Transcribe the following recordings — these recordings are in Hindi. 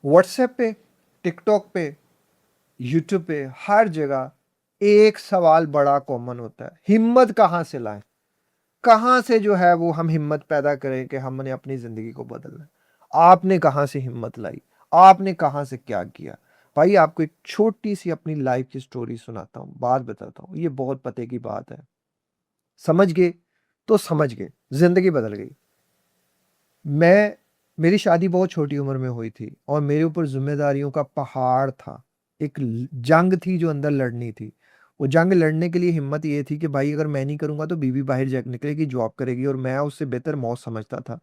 व्हाट्सएप पे, टिकटॉक पे, यूट्यूब पे, हर जगह एक सवाल बड़ा कॉमन होता है, हिम्मत कहाँ से लाएं? कहाँ से जो है वो हम हिम्मत पैदा करें कि हमने अपनी ज़िंदगी को बदलना है? आपने कहाँ से हिम्मत लाई? आपने कहाँ से क्या किया? भाई आपको एक छोटी-सी अपनी लाइफ़ की स्टोरी सुनाता हूँ, बात बताता हूँ, ये बहुत पते की बात है। समझ गए, तो समझ गए, ज़िंदगी बदल गई। मैं मेरी शादी बहुत छोटी उम्र में हुई थी और मेरे ऊपर ज़िम्मेदारियों का पहाड़ था। एक ल जंग थी जो अंदर लड़नी थी। वो जंग लड़ने के लिए हिम्मत ये थी कि भाई अगर मैं नहीं करूँगा तो बीवी बाहर जा निकलेगी, जॉब करेगी और मैं उससे बेहतर मौत समझता था।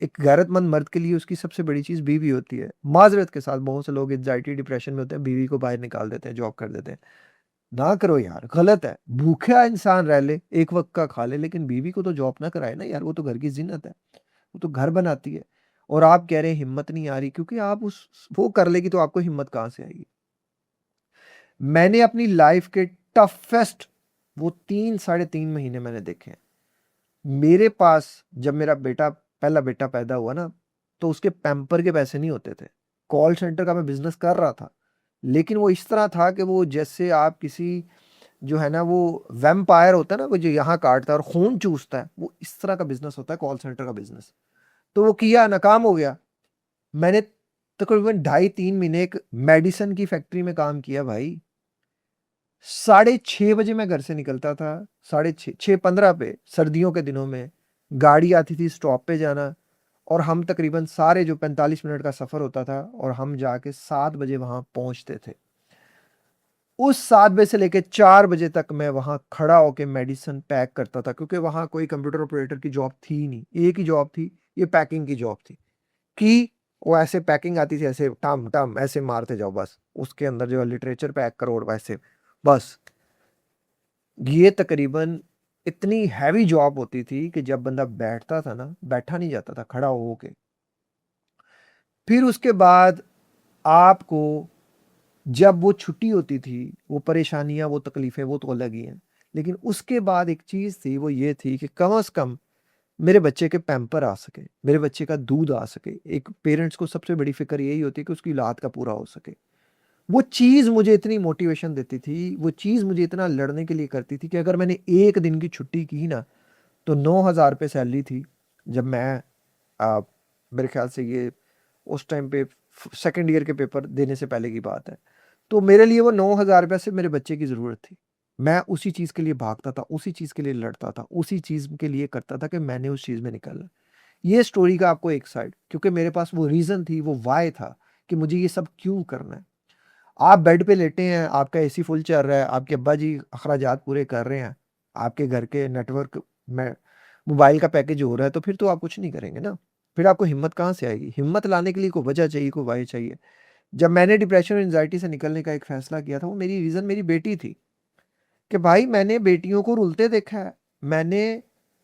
एक गैरतमंद मर्द के लिए उसकी सबसे बड़ी चीज़ बीवी होती है। माज़रत के साथ बहुत से लोग एंग्ज़ायटी, डिप्रेशन में होते हैं, बीवी को बाहर निकाल देते हैं, जॉब कर देते हैं। ना करो यार, गलत है। भूखा इंसान रह ले, एक वक़्त का खा ले, लेकिन बीवी को तो जॉब ना कराए ना यार, वो तो घर की ज़ीनत है। वो तो घर बनाती है। और आप कह रहे हैं हिम्मत नहीं आ रही क्योंकि आप उस वो कर लेगी तो आपको हिम्मत कहाँ से आएगी? मैंने अपनी लाइफ़ के टफ़ेस्ट वो 3 साढ़े 3 महीने मैंने देखे हैं। मेरे पास जब मेरा पहला बेटा पैदा हुआ ना, तो उसके पैम्पर के पैसे नहीं होते थे। कॉल सेंटर का मैं बिज़नेस कर रहा था, लेकिन वो इस तरह था कि वो जैसे आप किसी जो है ना वो वैम्पायर होता है ना, वो जो यहाँ काटता है और खून चूसता है, वो इस तरह का बिज़नेस होता है कॉल सेंटर का बिज़नेस। तो वो किया, नाकाम हो गया। मैंने तकरीबन ढाई 3 महीने एक मेडिसिन की फैक्ट्री में काम किया भाई। साढ़े 6 बजे मैं घर से निकलता था, साढ़े 6:15 पे सर्दियों के दिनों में गाड़ी आती थी स्टॉप पे जाना और हम तकरीबन सारे जो 45 मिनट का सफ़र होता था और हम जाके 7 बजे वहाँ पहुँचते थे। उस 7 बजे से लेके 4 बजे तक मैं वहाँ खड़ा होके मेडिसिन पैक करता था क्योंकि वहाँ कोई कंप्यूटर ऑपरेटर की जॉब थी ही नहीं, एक ही जॉब थी, ये पैकिंग की जॉब थी। कि वो ऐसे पैकिंग आती थी ऐसे टम टम ऐसे मारते जाओ बस उसके अंदर जो है लिटरेचर पैक करो और वैसे बस ये तकरीबन इतनी हैवी जॉब होती थी कि जब बंदा बैठता था ना बैठा नहीं जाता था खड़ा हो के फिर उसके बाद आपको जब वो छुट्टी होती थी वो परेशानियां वो तकलीफें वो तो अलग ही हैं लेकिन उसके बाद एक चीज़ थी वो ये थी कि कम से कम मेरे बच्चे के पैम्पर आ सके, मेरे बच्चे का दूध आ सके। एक पेरेंट्स को सबसे बड़ी फ़िक्र यही होती है कि उसकी औलाद का पूरा हो सके। वो चीज़ मुझे इतनी मोटिवेशन देती थी, वो चीज़ मुझे इतना लड़ने के लिए करती थी कि अगर मैंने 1 दिन की छुट्टी की ना, तो 9,000 रुपए सैलरी थी। जब मैं अ, मेरे ख़्याल से ये उस टाइम पे फ सेकंड ईयर के पेपर देने से पहले की बात है। तो मेरे लिए वो 9,000 रुपए सिर्फ़ मेरे बच्चे की ज़रूरत थी। मैं उसी चीज़ के लिए भागता था, उसी चीज़ के लिए लड़ता था, उसी चीज़ के लिए करता था कि मैंने उस चीज़ में निकलना। ये स्टोरी का आपको एक साइड क्योंकि मेरे पास वो रीज़न थी, वो व्हाय था कि मुझे ये सब क्यों करना है। आप बेड पे लेटे हैं, आपका एसी फुल चल रहा है, आपके अब्बा जी अखराजात पूरे कर रहे हैं, आपके घर के नेटवर्क में मोबाइल का पैकेज हो रहा है, तो फिर तो आप कुछ नहीं करेंगे ना। फिर आपको हिम्मत कहाँ से आएगी? हिम्मत लाने के लिए कोई वजह चाहिए, कोई व्हाय चाहिए। जब मैंने डिप्रेशन और एंग्ज़ायटी से निकलने का एक फ़ैसला किया था, वो मेरी रीज़न मेरी बेटी थी कि भाई मैंने बेटियों को रुलते देखा है। मैंने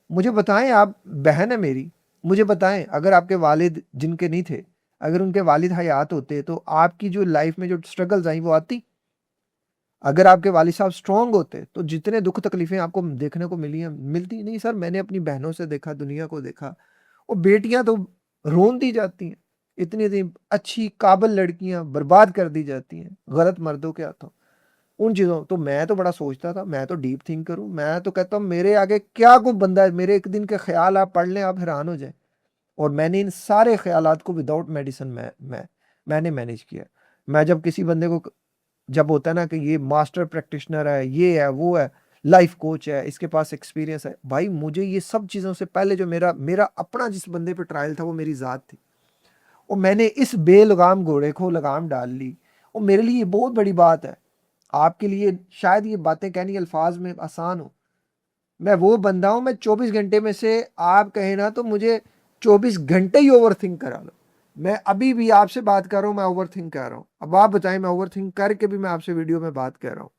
मुझे बताएँ आप बहन है मेरी, मुझे बताएँ अगर आपके वालिद जिनके नहीं थे, अगर उनके वालिद हयात होते तो आपकी जो लाइफ़ में जो स्ट्रगल्स आई वो आती? अगर आपके वालिद साहब स्ट्रॉन्ग होते, तो जितने दुःख तकलीफ़ें आपको देखने को मिली हैं, मिलती नहीं सर मैंने अपनी बहनों से देखा, दुनिया को देखा। वो बेटियाँ तो रोन दी जाती हैं, इतनी-इतनी अच्छी काबिल लड़कियाँ बर्बाद कर दी जाती हैं, गलत मर्दों के हाथों। उन चीज़ों तो मैं तो बड़ा सोचता था, मैं तो डीप थिंकर हूँ, मैं तो कहता हूँ मेरे आगे क्या कोई बंदा है, मेरे एक दिन के ख़्याल आप पढ़ लें, आप हैरान हो जाएँ। और मैंने इन सारे ख़्यालात को विदाउट मेडिसिन मैंने मैनेज किया। मैं जब किसी बंदे को जब होता है ना कि ये मास्टर प्रैक्टिशनर है, ये है, वो है, लाइफ कोच है, इसके पास एक्सपीरियंस है। भाई मुझे ये सब चीज़ों से पहले जो मेरा मेरा अपना जिस बंदे पे ट्रायल था वो मेरी ज़ात थी। और मैंने इस बेलगाम घोड़े को लगाम डाल ली और मेरे लिए ये बहुत बड़ी बात है। आपके लिए शायद ये बातें कहनी अल्फाज में आसान हो। मैं वो बंदा हूँ मैं 24 घंटे में से आप कहें ना तो मुझे 24 घंटे ही ओवरथिंक करा लो। मैं अभी भी आपसे बात कर रहा हूँ मैं ओवरथिंक कर रहा हूँ। अब आप बताएं मैं ओवरथिंक करके भी मैं आपसे वीडियो में बात कर रहा हूँ।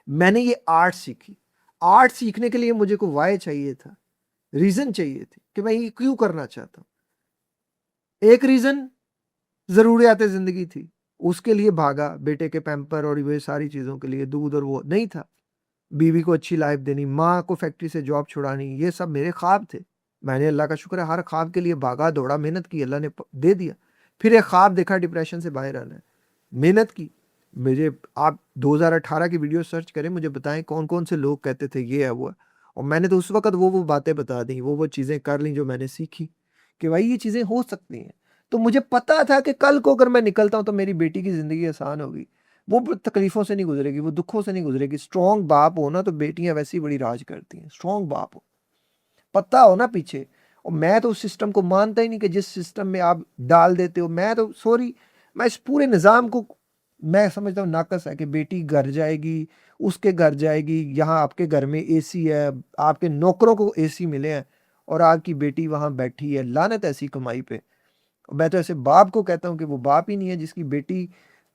मैंने ये आर्ट सीखी। आर्ट सीखने के लिए मुझे को वाई चाहिए था, रीजन चाहिए थी कि मैं ये क्यों करना चाहता हूँ। एक रीजन ज़रूरियात ज़िंदगी थी, उसके लिए भागा, बेटे के पैम्पर और ये सारी चीज़ों के लिए दूध और वो नहीं था। बीवी को अच्छी लाइफ देनी, माँ को फैक्ट्री से जॉब छुड़ानी, ये सब मेरे ख्वाब थे। मैंने अल्लाह का शुक्र है हर ख्वाब के लिए भागा, दौड़ा, मेहनत की, अल्लाह ने दे दिया। फिर एक ख्वाब देखा डिप्रेशन से बाहर आना है, मेहनत की। मुझे आप 2018 की वीडियो सर्च करें, मुझे बताएं कौन कौन से लोग कहते थे ये है वो है, और मैंने तो उस वक्त वो बातें बता दी, वो चीज़ें कर ली जो मैंने सीखी कि भाई ये चीज़ें हो सकती हैं। तो मुझे पता था कि कल को अगर मैं निकलता हूँ तो मेरी बेटी की ज़िंदगी आसान होगी, वो तकलीफ़ों से नहीं गुजरेगी, वो दुखों से नहीं गुजरेगी। स्ट्रॉन्ग बाप हो ना तो बेटियां वैसी बड़ी राज करती हैं, स्ट्रॉन्ग बाप हो, पता हो ना पीछे। और मैं तो उस सिस्टम को मानता ही नहीं कि जिस सिस्टम में आप डाल देते हो, मैं तो सॉरी, मैं इस पूरे निज़ाम को मैं समझता हूँ नाकस है कि बेटी घर जाएगी, उसके घर जाएगी, यहाँ आपके घर में एसी है, आपके नौकरों को एसी मिले हैं, और आपकी बेटी वहाँ बैठी है, लानत ऐसी कमाई पे। मैं तो ऐसे बाप को कहता हूँ कि वो बाप ही नहीं है जिसकी बेटी,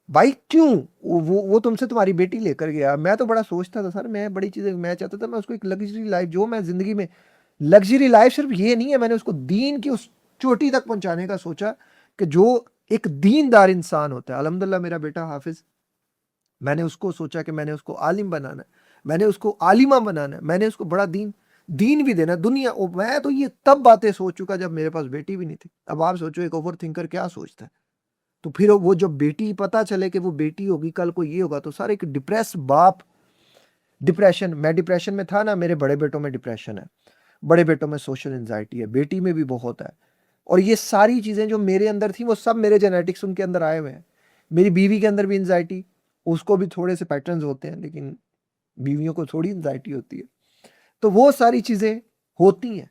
भाई क्यों, वो तुमसे तुम्हारी बेटी लेकर गया। मैं तो बड़ा सोचता था सर, मैं बड़ी चीज़ें मैं चाहता था, मैं उसको एक लग्जरी लाइफ, जो मैं ज़िंदगी में लग्जरी लाइफ सिर्फ ये नहीं है, मैंने उसको दीन की उस चोटी तक पहुंचाने का सोचा कि जो एक दीनदार इंसान होता है। अल्हम्दुलिल्लाह मेरा बेटा हाफिज, मैंने उसको सोचा कि मैंने उसको आलिम बनाना है, मैंने उसको आलिमा बनाना है, मैंने उसको बड़ा दीन दीन भी देना दुनिया। मैं तो ये तब बातें सोच चुका जब मेरे पास बेटी भी नहीं थी। अब आप सोचो एक ओवर थिंकर क्या सोचता है। तो फिर वो जब बेटी पता चले कि वो बेटी होगी, कल को ये होगा, तो सारे एक डिप्रेस बाप, डिप्रेशन, मैं डिप्रेशन में था ना, मेरे बड़े बेटों में डिप्रेशन है, बड़े बेटों में सोशल एंजाइटी है, बेटी में भी बहुत है। और ये सारी चीज़ें जो मेरे अंदर थी वो सब मेरे जेनेटिक्स उनके अंदर आए हुए हैं। मेरी बीवी के अंदर भी एंजाइटी, उसको भी थोड़े से पैटर्न्स होते हैं, लेकिन बीवियों को थोड़ी एंजाइटी होती है। तो वो सारी चीज़ें होती हैं।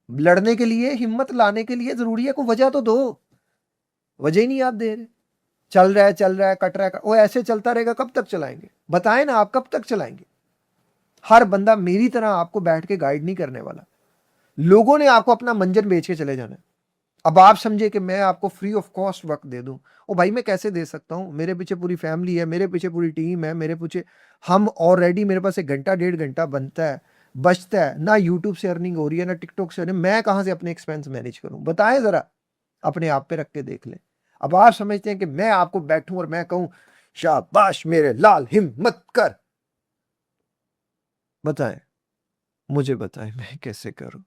लड़ने के लिए, हिम्मत लाने के लिए ज़रूरी है कोई वजह तो दो, वजह ही नहीं आप दे रहे। चल रहा है, चल रहा है, कट रहा है, वो ऐसे चलता रहेगा, कब तक चलाएंगे बताएं ना, आप कब तक चलाएंगे। हर बंदा मेरी तरह आपको बैठ के गाइड नहीं करने वाला। लोगों ने आपको अपना मंजन बेच के चले जाना है। अब आप समझे कि मैं आपको फ्री ऑफ कॉस्ट वक्त दे दूं, ओ भाई मैं कैसे दे सकता हूं, मेरे पीछे पूरी फैमिली है, मेरे पीछे पूरी टीम है, मेरे पीछे हम ऑलरेडी, मेरे पास 1 घंटा 1.5 घंटा बनता है, बचता है ना, यूट्यूब से अर्निंग हो रही है ना टिकटॉक से अर्निंग, मैं कहां से अपने एक्सपेंस मैनेज करूं बताएं जरा, अपने आप पे रख के देख लें। अब आप समझते हैं कि मैं आपको बैठूं और मैं कहूं शाबाश मेरे लाल हिम्मत कर, बताएं, मुझे बताएं मैं कैसे करूं।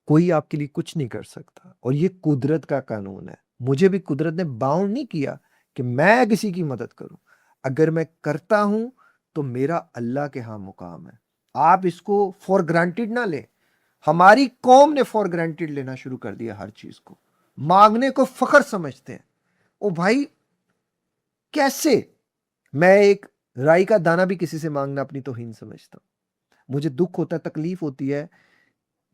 कोई आपके लिए कुछ नहीं कर सकता, और ये कुदरत का कानून है। मुझे भी कुदरत ने बाउंड नहीं किया कि मैं किसी की मदद करूं। अगर मैं करता हूं तो मेरा अल्लाह के यहां मुकाम है। आप इसको फॉर ग्रांटेड ना लें। हमारी कौम ने फॉर ग्रांटेड लेना शुरू कर दिया हर चीज को, मांगने को फखर समझते हैं। ओ भाई कैसे, मैं एक राई का दाना भी किसी से मांगना अपनी तौहीन समझता हूं। मुझे दुख होता है, तकलीफ होती है।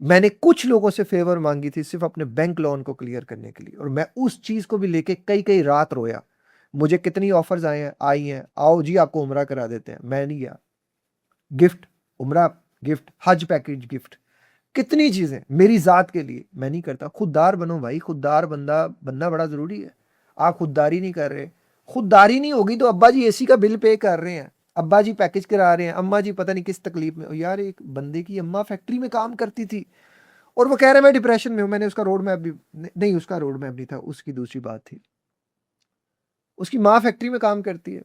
मैंने कुछ लोगों से फेवर मांगी थी सिर्फ अपने बैंक लोन को क्लियर करने के लिए, और मैं उस चीज को भी लेके कई कई रात रोया। मुझे कितनी ऑफर्स आए हैं, आई हैं, आओ जी आपको उम्रा करा देते हैं, मैं नहीं गया। गिफ्ट, उम्रा गिफ्ट, हज पैकेज गिफ्ट, कितनी चीजें मेरी जात के लिए, मैं नहीं करता। खुददार बनो भाई, खुददार बंदा बनना बड़ा जरूरी है। आप खुददारी नहीं कर रहे, खुददारी नहीं होगी तो अब्बा जी एसी का बिल पे कर रहे हैं, अब्बा जी पैकेज करा रहे हैं, अम्मा जी पता नहीं किस तकलीफ में। यार एक बंदे की अम्मा फैक्ट्री में काम करती थी और वो कह रहा है मैं डिप्रेशन में हूं। मैंने उसका रोड मैप भी नहीं, उसका रोड मैप नहीं था, उसकी दूसरी बात थी। उसकी माँ फैक्ट्री में काम करती है,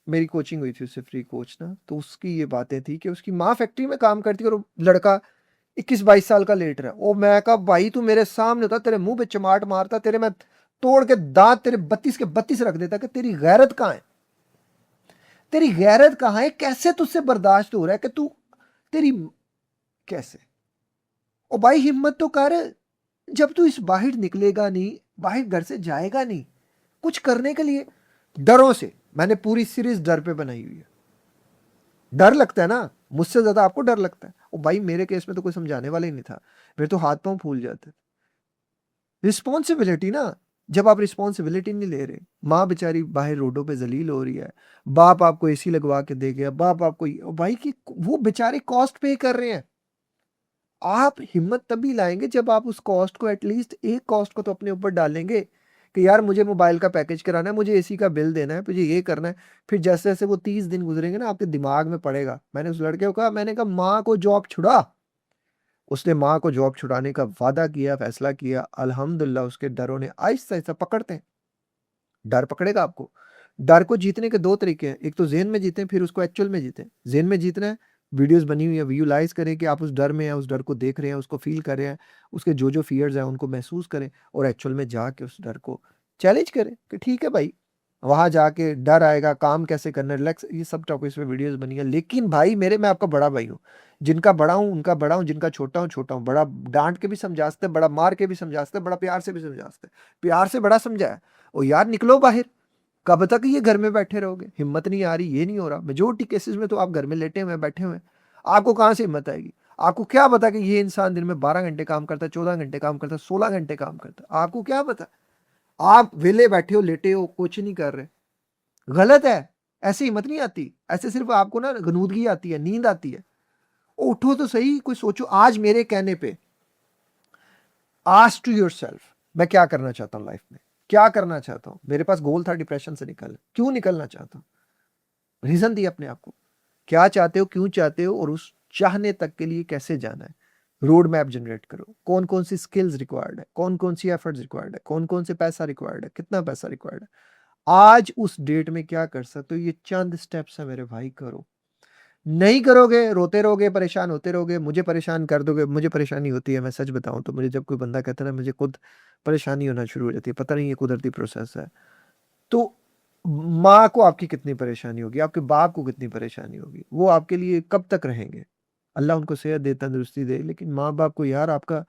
मेरी कोचिंग हुई थी उससे फ्री कोच ना, तो उसकी ये बातें थी कि उसकी माँ फैक्ट्री में काम करती है और वो लड़का 21-22 साल का लेट रहा है। ओ मैं कहा भाई तू मेरे सामने होता, तेरे मुंह पे चमाट मारता, तेरे मैं तोड़ के दांत तेरे 32 के 32 रख देता कि तेरी गैरत कहाँ है, तेरी गैरत कहाँ है, कैसे तुझसे बर्दाश्त हो रहा है कि तू, तेरी कैसे। ओ भाई हिम्मत तो कर, जब तू इस बाहर निकलेगा नहीं, बाहर घर से जाएगा नहीं कुछ करने के लिए। डरों से मैंने पूरी सीरीज डर पे बनाई हुई है। डर लगता है ना, मुझसे ज्यादा आपको डर लगता है। ओ भाई मेरे केस में तो कोई समझाने वाला ही नहीं था, मेरे तो हाथ पांव फूल जाते। रिस्पॉन्सिबिलिटी ना, जब आप रिस्पॉन्सिबिलिटी नहीं ले रहे, माँ बेचारी बाहर रोडों पे जलील हो रही है, बाप आपको एसी लगवा के दे गया, बाप आपको ओ भाई की वो बेचारे कॉस्ट पे कर रहे हैं। आप हिम्मत तभी लाएंगे जब आप उस कॉस्ट को, एटलीस्ट एक कॉस्ट को तो अपने ऊपर डालेंगे कि यार मुझे मोबाइल का पैकेज कराना है, मुझे एसी का बिल देना है, मुझे ये करना है। फिर जैसे जैसे वो 30 दिन गुजरेंगे ना, आपके दिमाग में पड़ेगा। मैंने उस लड़के को कहा, मैंने कहा माँ को जॉब छुड़ा। उसने माँ को जॉब छुड़ाने का वादा किया, फैसला किया। अल्हम्दुलिल्लाह उसके डरों ने आहिस्ता आहिस्ता, पकड़ते हैं, डर पकड़ेगा आपको। डर को जीतने के 2 तरीके हैं, एक तो जेन में जीते, फिर उसको एक्चुअल में जीते। जेन में जीतना है, वीडियोज़ बनी हुई है, विजुअलाइज़ करें कि आप उस डर में हैं, उस डर को देख रहे हैं, उसको फ़ील कर रहे हैं, उसके जो-जो फ़ियर्स हैं उनको महसूस करें और एक्चुअल में जाके उस डर को चैलेंज करें कि ठीक है भाई, वहाँ जाके डर आएगा, काम कैसे करना है, रिलैक्स, ये सब टॉपिक्स पे वीडियोज़ बनी है। लेकिन भाई मेरे, मैं आपका बड़ा भाई हूँ। जिनका बड़ा हूँ, उनका बड़ा हूँ, जिनका छोटा हूँ, छोटा हूँ। बड़ा डाँट के भी समझा सकता है, बड़ा मार के भी समझा सकता है, बड़ा प्यार से भी समझा सकता है। प्यार से बड़ा समझाया, "ओ यार निकलो बाहर, कब तक ये घर में बैठे रहोगे? हिम्मत नहीं आ रही, ये नहीं हो रहा।" मेजॉरिटी केसेज़ में तो आप घर में लेटे हुए हैं, बैठे हुए हैं। आपको कहाँ से हिम्मत आएगी? आपको क्या पता कि ये इंसान दिन में 12 घंटे काम करता है, 14 घंटे काम करता है, 16 घंटे काम करता है? आपको क्या पता? आप वेले बैठे हो, लेटे हो, कुछ नहीं कर रहे। गलत है, ऐसे हिम्मत नहीं आती। ऐसे सिर्फ़ आपको ना गनूदगी आती है, नींद आती है। उठो तो सही, कोई सोचो। आज मेरे कहने पे आस्क टू योरसेल्फ, मैं क्या करना चाहता हूँ लाइफ में? क्या करना चाहता हूँ? मेरे पास गोल था डिप्रेशन से निकलना। क्यों निकलना चाहता हूँ? रीज़न दिए अपने आप को। क्या चाहते हो, क्यों चाहते हो और उस चाहने तक के लिए कैसे जाना है? रोड मैप जनरेट करो। कौन-कौन सी स्किल्स रिक्वायर्ड है? कौन-कौन सी एफर्ट्स रिक्वायर्ड है? कौन-कौन से पैसा रिक्वायर्ड है? कितना पैसा रिक्वायर्ड है? आज उस डेट में क्या कर सकते हो? ये चंद स्टेप्स हैं मेरे भाई, करो। नहीं करोगे, रोते रहोगे, परेशान होते रहोगे, मुझे परेशान कर दोगे। मुझे परेशानी होती है, मैं सच बताऊँ तो मुझे जब कोई बंदा कहता है ना, मुझे खुद परेशानी होना शुरू हो जाती है। पता नहीं ये कुदरती प्रोसेस है। तो माँ को आपकी कितनी परेशानी होगी, आपके बाप को कितनी परेशानी होगी, वो आपके लिए कब तक रहेंगे? अल्लाह उनको सेहत दे, तंदुरुस्ती दे, लेकिन माँ-बाप को यार आपका,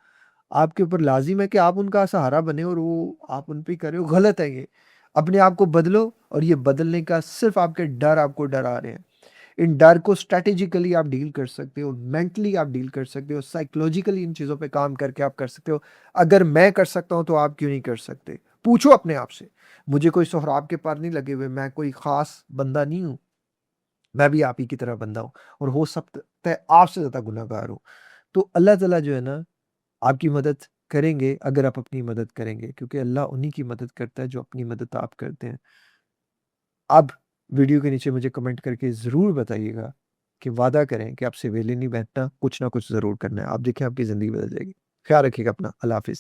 आपके ऊपर लाज़िम है कि आप उनका सहारा बने और वो आप उन पे ही कर रहे हो, गलत है ये। अपने आप को बदलो और ये बदलने का सिर्फ़ आपके डर आपको डरा रहे हैं। इन डर को स्ट्रैटेजिकली आप डील कर सकते हो, मेंटली आप डील कर सकते हो, साइकोलॉजिकली इन चीज़ों पे काम करके आप कर सकते हो। अगर मैं कर सकता हूँ तो आप क्यों नहीं कर सकते? पूछो अपने आप से। मुझे कोई सोहराब के पार नहीं लगे हुए, मैं कोई ख़ास बंदा नहीं हूँ। मैं भी आप ही की तरह बंदा हूँ और हो सकता है आपसे ज़्यादा गुनहगार हूँ। तो अल्लाह ताला जो है ना, आपकी मदद करेंगे अगर आप अपनी मदद करेंगे, क्योंकि अल्लाह उन्हीं की मदद करता है जो अपनी मदद आप करते हैं। अब वीडियो के नीचे मुझे कमेंट करके ज़रूर बताइएगा कि वादा करें कि आपसे वेले नहीं बैठना, कुछ ना कुछ ज़रूर करना है। आप देखें आपकी ज़िंदगी बदल जाएगी। ख़्याल रखिएगा अपना। अल्लाह हाफ़िज़।